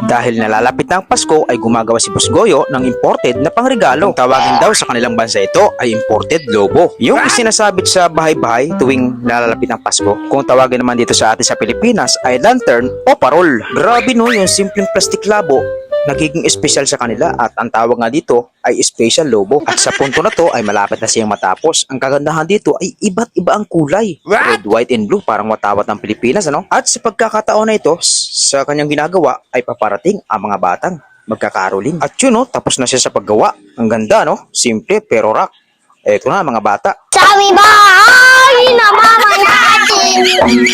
Dahil nalalapit na ang Pasko ay gumagawa si Boss Goyo ng imported na pangregalo. Kung tawagin daw sa kanilang bansa ito ay imported lobo. Yung isinasabit sa bahay-bahay tuwing nalalapit ang Pasko. Kung tawagin naman dito sa atin sa Pilipinas ay lantern o parol. Grabe no, yung simpleng plastic labo nagiging espesyal sa kanila at ang tawag nga dito ay special lobo. At sa punto na to ay malapit na siyang matapos. Ang kagandahan dito ay iba't iba ang kulay. Red, white, and blue, parang watawat ng Pilipinas, ano? At sa pagkakataon na ito, sa kanyang ginagawa ay paparating ang mga batang magkakaroling. At yun no, tapos na siya sa paggawa. Ang ganda no, simple pero rock. Eto na mga bata. Sabi bahay na mama natin,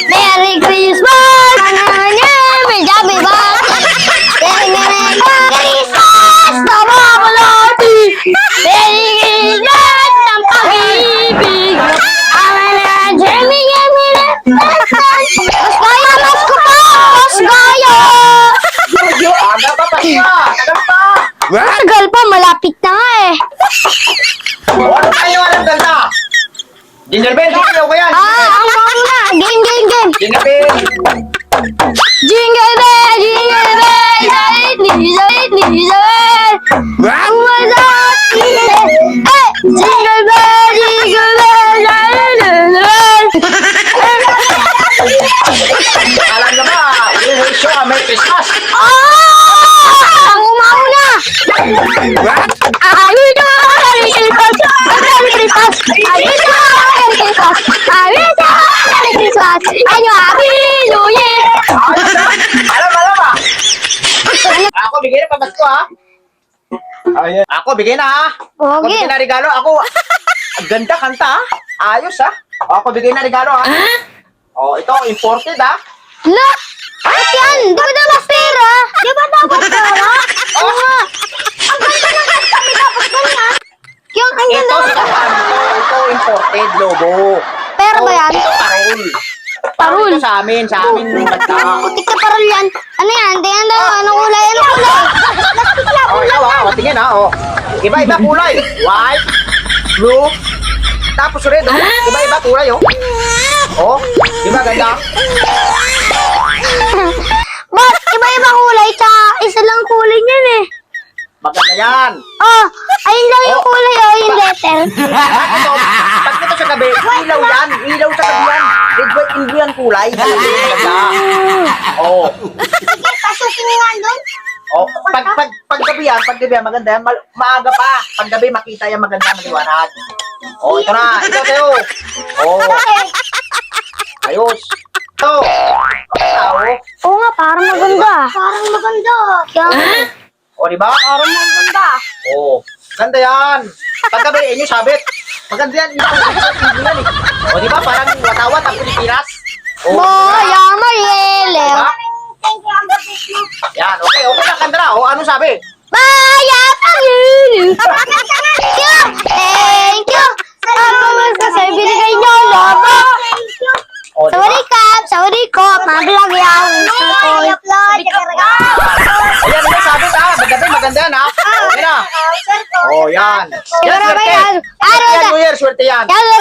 Merry Christmas! Sabi bahay, Merry Christmas na mama natin, Merry Christmas ng pag-ibig. Ama na, Jemmy, Mas kaya, mas ko pa, mas kaya! Aga pa pa siya! Aga pa! Tagal pa, malapit na nga eh. Ano kayo alam ganda? Dinner bell, ayaw ko yan! Ang mauna, game. Dinner bell! Jingle bell, lately, ang masarap eh, jingle bell, Alam na ba, we show a Merry Christmas! ang umauna. Alam ah! Ako, bigay na pabat ko ha! Ako, bigay na ha! Ako, bigay na regalo. Ako, ang ganda kanta ha! Ayos ha! Ako, bigay na regalo ha! Oh, ito, imported ha! Look! At yan! Di ba dapat pera? Di ba dapat pera? Oo nga! Ang ganda ng kanta, di dapat ganyan. Yung ang ganda Ito, ito, imported lobo. Pera ba yan? Ito, parol. Parol? Ito sa amin yung banda. Putik na parol yan. Ano yan? Tingnan daw. Anong kulay? Anong kulay? Plastic lang. Oh, ito ha, tingin ha, oh. Iba-iba kulay. White, blue, tapos red, oh. Iba-iba kulay, oh. Oh, di ba ganda? Ba't iba-iba kulay? Tsaka isa lang kulay niyan eh. Maganda yan. Oh, ayun lang yung kulay oh, yung letter. Ito, pag ito sa gabi, ilaw yan. Ilaw sa gabi yan. Red, white, and blue yan kulay. Ganda. Oh. Sige, pasukin nga doon. Oh, pag gabi yan, maganda yan. Maaga pa. Pag gabi, makita yan maganda, maliwanag. Oh, ito na. Ito sa'yo. Oh, ayos. Ito. Tao. Oo nga, parang maganda. Parang maganda. Kaya O, di ba? parang maganda. Oo. Ganda yan. Paggabi, inyo sabit. Maganda yan. Ilaw yan eh. O, di ba? Parang watawat ang Pilipinas. O, Boya Mariele. diba? Yan. Okay. Okay na. Ganda na. O, ano sabi? Baya Pangiliw. Thank you. Ako magsasabi binigay niyo lobo. O, di ba? Sorry ko. Mablog yan. Ayan, ano sabi ha? Paggabi, maganda yan ha? Okay na. O, yan. Yan, Siguro ba swerte. yan? Swerte yan, New Year. Swerte yan. Kaya